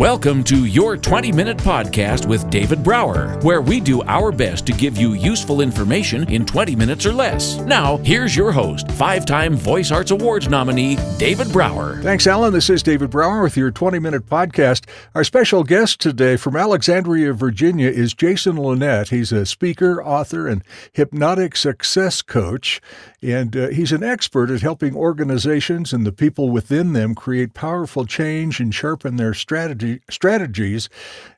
Welcome to your 20-minute podcast with David Brower, where we do our best to give you useful information in 20 minutes or less. Now, here's your host, 5-time Voice Arts Awards nominee, David Brower. Thanks, Allan. This is David Brower with your 20-minute podcast. Our special guest today from Alexandria, Virginia is Jason Linnet. He's a speaker, author, and hypnotic success coach, and he's an expert at helping organizations and the people within them create powerful change and sharpen their strategies.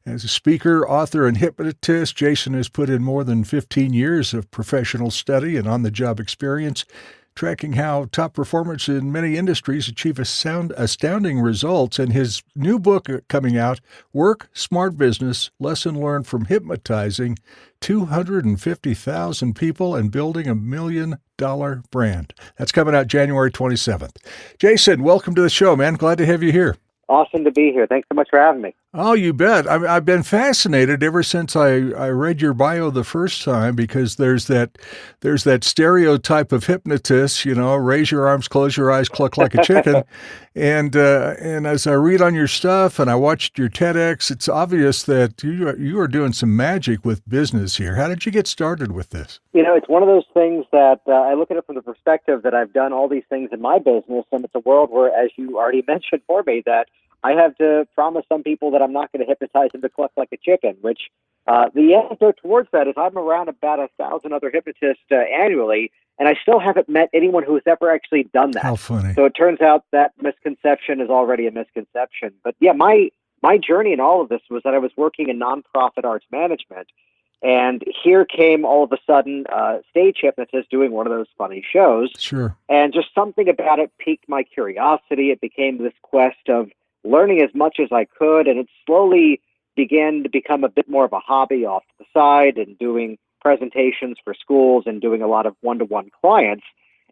As a speaker, author, and hypnotist, Jason has put in more than 15 years of professional study and on-the-job experience, tracking how top performers in many industries achieve astounding results. And his new book coming out, Work Smart Business, Lesson Learned from Hypnotizing 250,000 People and Building $1 Million Brand. That's coming out January 27th. Jason, welcome to the show, man. Glad to have you here. Awesome to be here. Thanks so much for having me. Oh, you bet. I've been fascinated ever since I read your bio the first time, because there's that stereotype of hypnotists, raise your arms, close your eyes, cluck like a chicken. And as I read on your stuff and I watched your TEDx, it's obvious that you are doing some magic with business here. How did you get started with this? It's one of those things that I look at it from the perspective that I've done all these things in my business, and it's a world where, as you already mentioned for me, that I have to promise some people that I'm not going to hypnotize them to cluck like a chicken, which the antidote towards that is I'm around about 1,000 other hypnotists annually, and I still haven't met anyone who has ever actually done that. How funny. So it turns out that misconception is already a misconception. But yeah, my journey in all of this was that I was working in nonprofit arts management, and here came all of a sudden stage hypnotist doing one of those funny shows. Sure. And just something about it piqued my curiosity. It became this quest of learning as much as I could, and it slowly began to become a bit more of a hobby off to the side, and doing presentations for schools and doing a lot of one-to-one clients,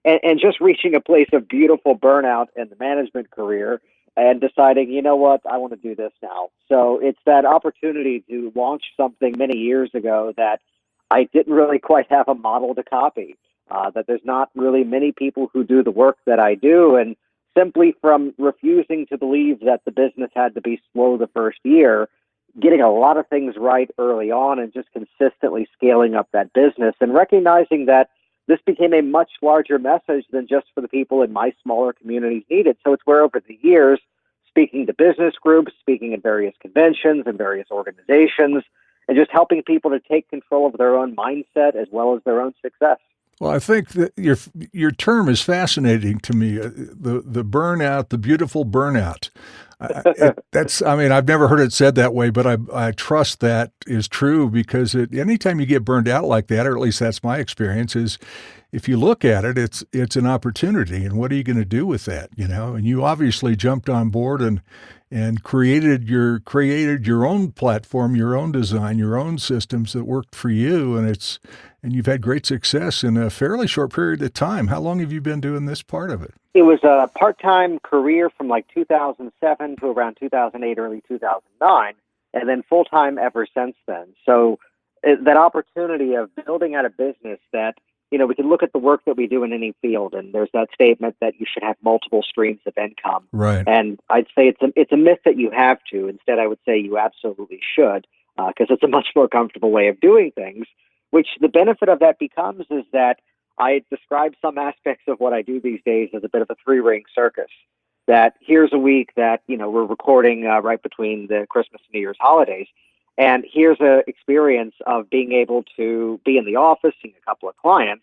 and just reaching a place of beautiful burnout in the management career and deciding, you know what, I want to do this now. So it's that opportunity to launch something many years ago that I didn't really quite have a model to copy, that there's not really many people who do the work that I do, and simply from refusing to believe that the business had to be slow the first year, getting a lot of things right early on and just consistently scaling up that business, and recognizing that this became a much larger message than just for the people in my smaller communities needed. So it's where over the years, speaking to business groups, speaking at various conventions and various organizations, and just helping people to take control of their own mindset as well as their own success. Well, I think that your term is fascinating to me. The burnout, the beautiful burnout. I've never heard it said that way, but I trust that is true, because anytime you get burned out like that, or at least that's my experience, is if you look at it, it's an opportunity, and what are you going to do with that? And you obviously jumped on board and created your own platform, your own design, your own systems that worked for you, and you've had great success in a fairly short period of time. How long have you been doing this part of it? It was a part-time career from like 2007 to around 2008, early 2009, and then full-time ever since then. So that opportunity of building out a business that, we can look at the work that we do in any field, and there's that statement that you should have multiple streams of income. Right. And I'd say it's a myth that you have to. Instead, I would say you absolutely should, because it's a much more comfortable way of doing things, which the benefit of that becomes is that I describe some aspects of what I do these days as a bit of a three-ring circus. That here's a week that, we're recording right between the Christmas and New Year's holidays. And here's an experience of being able to be in the office, seeing a couple of clients,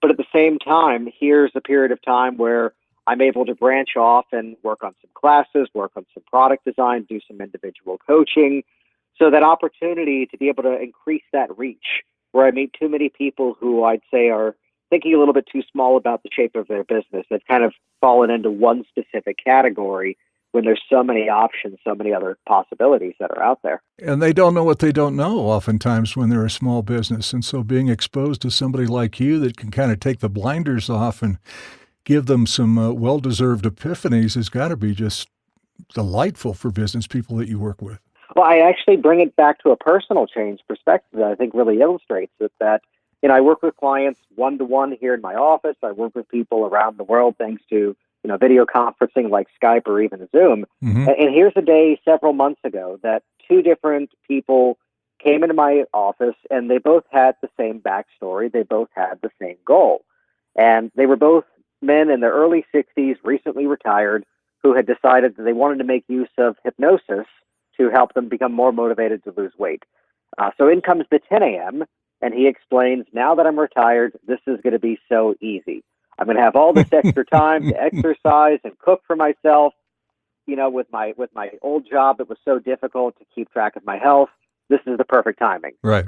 but at the same time, here's a period of time where I'm able to branch off and work on some classes, work on some product design, do some individual coaching. So that opportunity to be able to increase that reach, where I meet too many people who I'd say are thinking a little bit too small about the shape of their business. They've kind of fallen into one specific category, when there's so many options, so many other possibilities that are out there. And they don't know what they don't know oftentimes when they're a small business. And so being exposed to somebody like you that can kind of take the blinders off and give them some well-deserved epiphanies has got to be just delightful for business people that you work with. Well, I actually bring it back to a personal change perspective that I think really illustrates it, that I work with clients one-to-one here in my office. I work with people around the world thanks to video conferencing like Skype or even Zoom. Mm-hmm. And here's a day several months ago that two different people came into my office, and they both had the same backstory. They both had the same goal. And they were both men in their early 60s, recently retired, who had decided that they wanted to make use of hypnosis to help them become more motivated to lose weight. So in comes the 10 a.m., and he explains, now that I'm retired, this is going to be so easy. I'm going to have all this extra time to exercise and cook for myself. With my old job, it was so difficult to keep track of my health. This is the perfect timing. Right.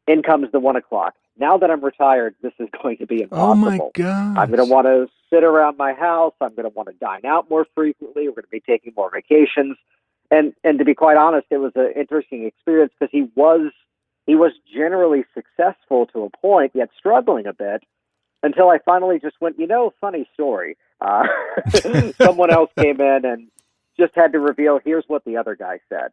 In comes the 1 o'clock. Now that I'm retired, this is going to be impossible. Oh, my God. I'm going to want to sit around my house. I'm going to want to dine out more frequently. We're going to be taking more vacations. And to be quite honest, it was an interesting experience because he was generally successful to a point, yet struggling a bit, until I finally just went, funny story. Someone else came in and just had to reveal, here's what the other guy said.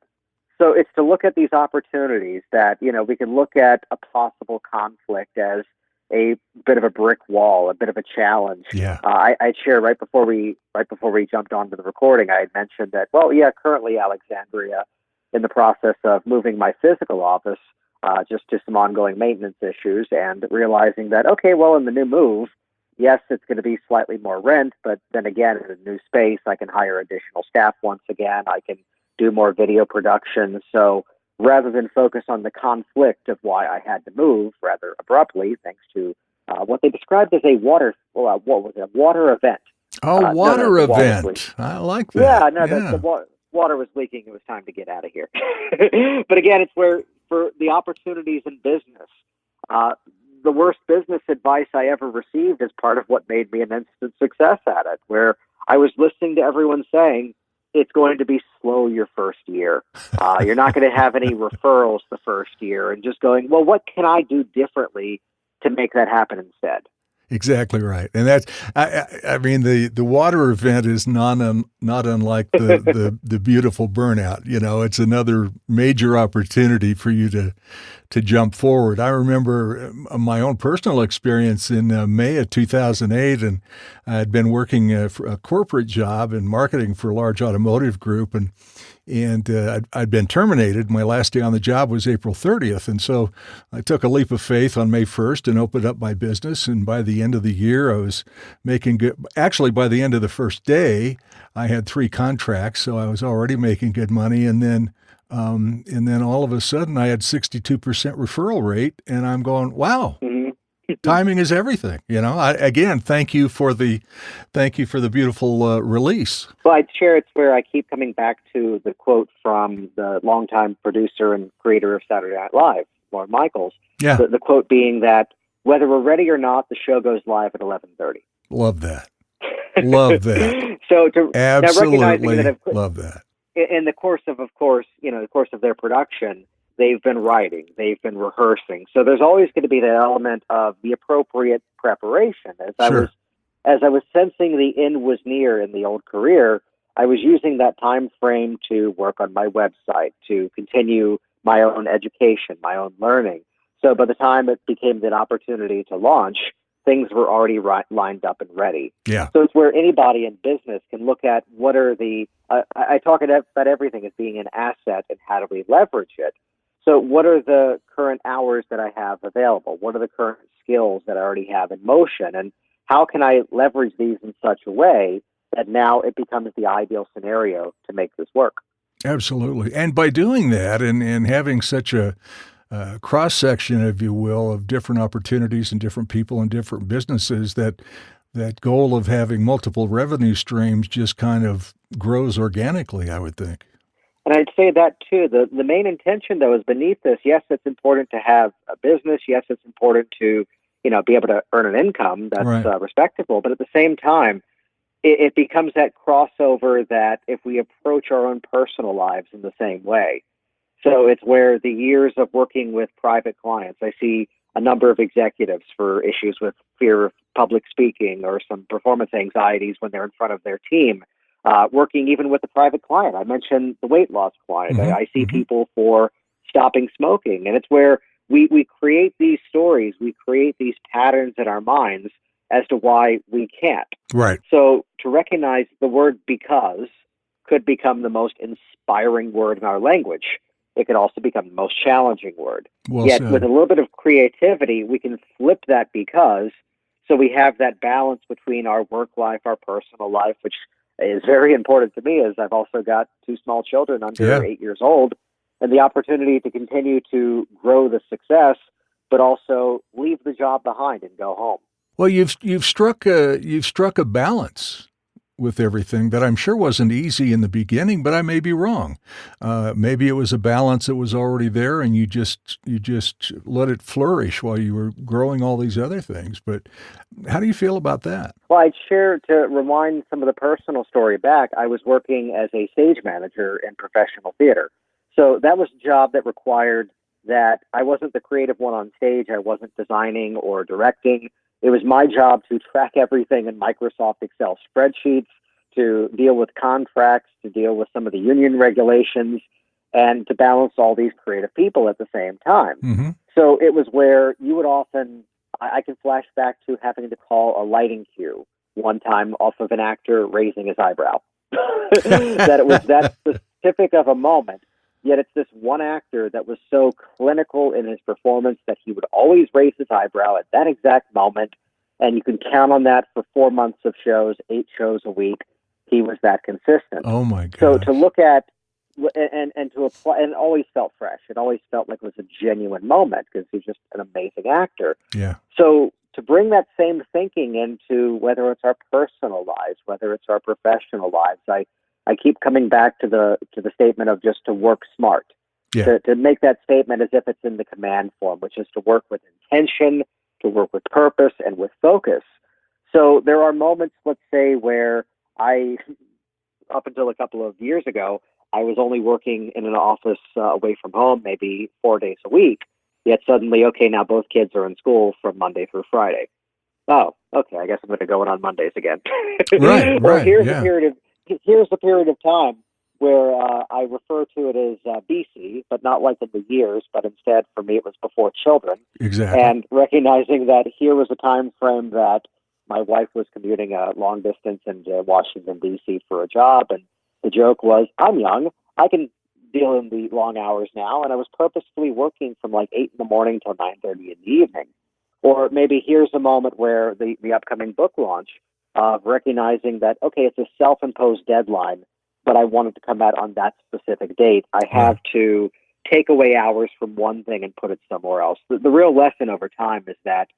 So it's to look at these opportunities that, we can look at a possible conflict as a bit of a brick wall, a bit of a challenge. Yeah. I shared right before we jumped onto the recording, I had mentioned that, currently Alexandria, in the process of moving my physical office just to some ongoing maintenance issues, and realizing that, in the new move, yes, it's going to be slightly more rent, but then again, in a new space, I can hire additional staff once again. I can do more video production. So rather than focus on the conflict of why I had to move rather abruptly, thanks to what they described as a water event. Oh, water event. I like that. Yeah, the water was leaking. It was time to get out of here. But again, it's where, for the opportunities in business, the worst business advice I ever received is part of what made me an instant success at it, where I was listening to everyone saying, it's going to be slow your first year. You're not going to have any referrals the first year, and just going, well, what can I do differently to make that happen instead? Exactly right. And that's, I mean, the water event is not unlike the beautiful burnout. It's another major opportunity for you to jump forward. I remember my own personal experience in May of 2008, and I had been working for a corporate job in marketing for a large automotive group, and I'd been terminated. My last day on the job was April 30th. And so I took a leap of faith on May 1st and opened up my business. And by the end of the year, I was making good. Actually, by the end of the first day, I had 3 contracts. So I was already making good money. And then all of a sudden I had 62% referral rate. And I'm going, wow. Mm-hmm. Timing is everything. Again, thank you for the beautiful release. Well, I'd share it's where I keep coming back to the quote from the longtime producer and creator of Saturday Night Live, Lorne Michaels. Yeah. The quote being that whether we're ready or not, the show goes live at 11:30. Love that. Love that. So absolutely now recognizing that love that. In the course of their production, they've been writing, they've been rehearsing. So there's always going to be that element of the appropriate preparation. As I was sensing the end was near in the old career, I was using that time frame to work on my website, to continue my own education, my own learning. So by the time it became an opportunity to launch, things were already lined up and ready. Yeah. So it's where anybody in business can look at what are the, I talk about everything as being an asset and how do we leverage it. So what are the current hours that I have available? What are the current skills that I already have in motion? And how can I leverage these in such a way that now it becomes the ideal scenario to make this work? Absolutely. And by doing that and having such a cross-section, if you will, of different opportunities and different people and different businesses, that goal of having multiple revenue streams just kind of grows organically, I would think. And I'd say that, too. The main intention, though, is beneath this. Yes, it's important to have a business. Yes, it's important to, be able to earn an income that's right. Respectable. But at the same time, it becomes that crossover that if we approach our own personal lives in the same way. So it's where the years of working with private clients, I see a number of executives for issues with fear of public speaking or some performance anxieties when they're in front of their team. Working even with the private client. I mentioned the weight loss client. Mm-hmm. I see people for stopping smoking. And it's where we create these stories, we create these patterns in our minds as to why we can't. Right. So to recognize the word because could become the most inspiring word in our language. It could also become the most challenging word. Well Yet said. with a little bit of creativity, we can flip that because, so we have that balance between our work life, our personal life, which is very important to me as I've also got 2 small children under 8 years old, and the opportunity to continue to grow the success, but also leave the job behind and go home. Well, you've struck a balance with everything that I'm sure wasn't easy in the beginning, but I may be wrong. Maybe it was a balance that was already there, and you just let it flourish while you were growing all these other things. But how do you feel about that? Well, I'd share, to rewind some of the personal story back, I was working as a stage manager in professional theater. So that was a job that required that I wasn't the creative one on stage. I wasn't designing or directing. It was my job to track everything in Microsoft Excel spreadsheets, to deal with contracts, to deal with some of the union regulations, and to balance all these creative people at the same time. Mm-hmm. So it was where you would often, I can flash back to having to call a lighting cue one time off of an actor raising his eyebrow. That it was that specific of a moment. Yet it's this one actor that was so clinical in his performance that he would always raise his eyebrow at that exact moment. And you can count on that for 4 months of shows, 8 shows a week. He was that consistent. Oh, my God. So to look at and to apply, and it always felt fresh. It always felt like it was a genuine moment because he's just an amazing actor. Yeah. So to bring that same thinking into whether it's our personal lives, whether it's our professional lives, I keep coming back to the statement of just to work smart, to make that statement as if it's in the command form, which is to work with intention, to work with purpose and with focus. So there are moments, let's say, where up until a couple of years ago, I was only working in an office away from home, maybe 4 days a week. Yet suddenly, okay, now both kids are in school from Monday through Friday. Oh, okay, I guess I'm going to go in on Mondays again. Right. Or here's a period of time where I refer to it as BC, but not like in the years, but instead for me it was before children. Exactly. And recognizing that here was a time frame that my wife was commuting a long distance into Washington, D.C. for a job, and the joke was, I'm young, I can deal in the long hours now, and I was purposefully working from like 8 in the morning till 9:30 in the evening. Or maybe here's a moment where the upcoming book launch, recognizing that, okay, it's a self-imposed deadline, but I wanted to come out on that specific date. I have to take away hours from one thing and put it somewhere else. The real lesson over time is that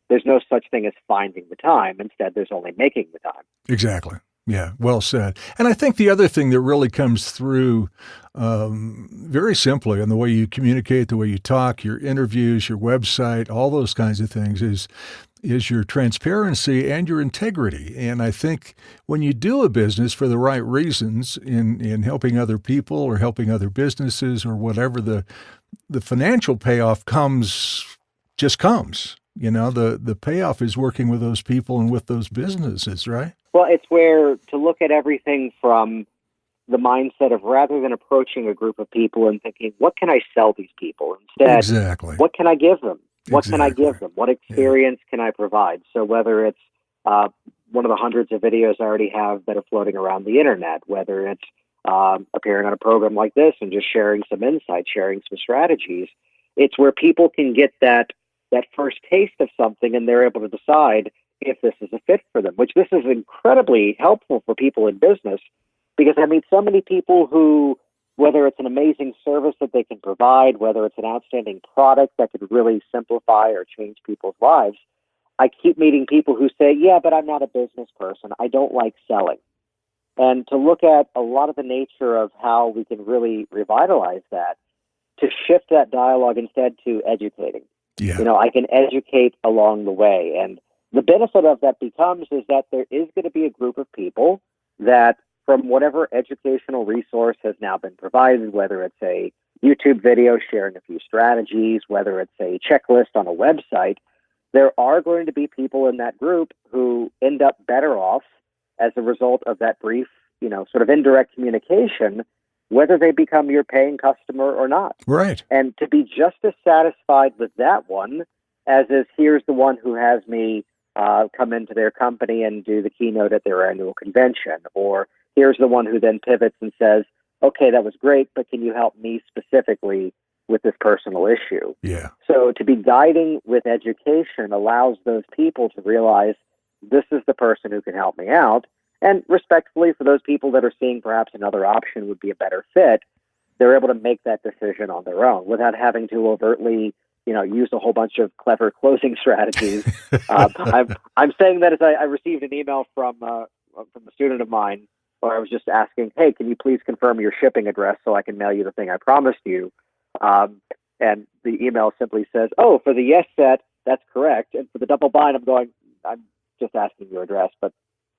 there's no such thing as finding the time. Instead, there's only making the time. Exactly. Yeah, well said. And I think the other thing that really comes through very simply in the way you communicate, the way you talk, your interviews, your website, all those kinds of things is your transparency and your integrity. And I think when you do a business for the right reasons in helping other people or helping other businesses or whatever, the financial payoff comes. You know, the payoff is working with those people and with those businesses, right? Well, it's where to look at everything from the mindset of rather than approaching a group of people and thinking, what can I sell these people? Instead, exactly. What can I give them? What can I give them? What experience can I provide? So whether it's one of the hundreds of videos I already have that are floating around the internet, whether it's appearing on a program like this and just sharing some insights, sharing some strategies, it's where people can get that first taste of something and they're able to decide if this is a fit for them, which this is incredibly helpful for people in business because I meet so many people who, whether it's an amazing service that they can provide, whether it's an outstanding product that could really simplify or change people's lives, I keep meeting people who say, yeah, but I'm not a business person. I don't like selling. And to look at a lot of the nature of how we can really revitalize that, to shift that dialogue instead to educating. Yeah. You know, I can educate along the way. And the benefit of that becomes is that there is going to be a group of people that from whatever educational resource has now been provided, whether it's a YouTube video sharing a few strategies, whether it's a checklist on a website, there are going to be people in that group who end up better off as a result of that brief, you know, sort of indirect communication, whether they become your paying customer or not. Right. And to be just as satisfied with that one as is here's the one who has me come into their company and do the keynote at their annual convention. Or here's the one who then pivots and says, okay, that was great, but can you help me specifically with this personal issue? Yeah. So to be guiding with education allows those people to realize this is the person who can help me out. And respectfully, for those people that are seeing perhaps another option would be a better fit, they're able to make that decision on their own without having to overtly, use a whole bunch of clever closing strategies. I'm saying that as I received an email from a student of mine where I was just asking, hey, can you please confirm your shipping address so I can mail you the thing I promised you? And the email simply says, oh, for the yes set, that's correct. And for the double bind, I'm just asking your address, but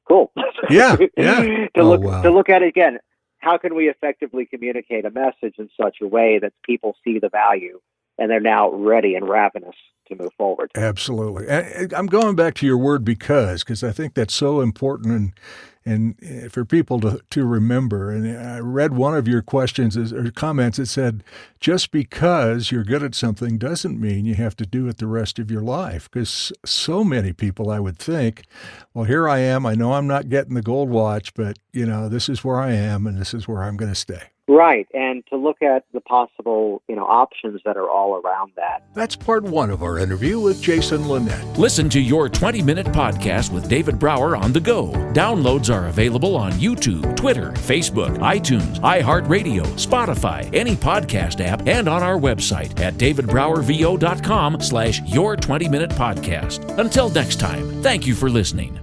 cool. Yeah. to look at it again, how can we effectively communicate a message in such a way that people see the value and they're now ready and ravenous to move forward? Absolutely. And I'm going back to your word because I think that's so important and for people to remember. And I read one of your questions or comments that said, just because you're good at something doesn't mean you have to do it the rest of your life. Because so many people, I would think, well, here I am. I know I'm not getting the gold watch, but, this is where I am and this is where I'm going to stay. Right, and to look at the possible, options that are all around that. That's part one of our interview with Jason Linnet. Listen to your 20-minute podcast with David Brower on the go. Downloads are available on YouTube, Twitter, Facebook, iTunes, iHeartRadio, Spotify, any podcast app, and on our website at davidbrowervo.com/your20-minute podcast. Until next time, thank you for listening.